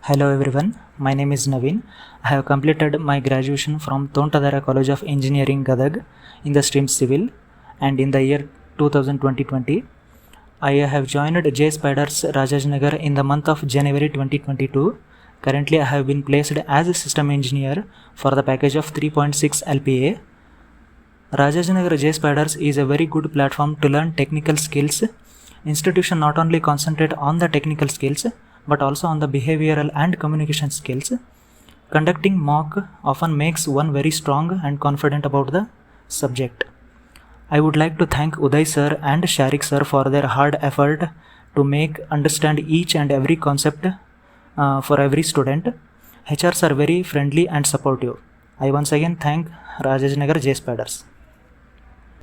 Hello everyone, my name is Naveen. I have completed my graduation from Tontadara College of Engineering, Gadag in the stream Civil, and in the year 2020, I have joined Jspiders Rajajinagar in the month of January 2022. Currently, I have been placed as a system engineer for the package of 3.6 LPA. Rajajinagar Jspiders is a very good platform to learn technical skills. Institution not only concentrate on the technical skills but also on the behavioral and communication skills. Conducting mock often makes one very strong and confident about the subject. I would like to thank Uday sir and Sharik sir for their hard effort to make understand each and every concept for every student. HRs are very friendly and supportive. I once again thank Rajajinagar Jspiders.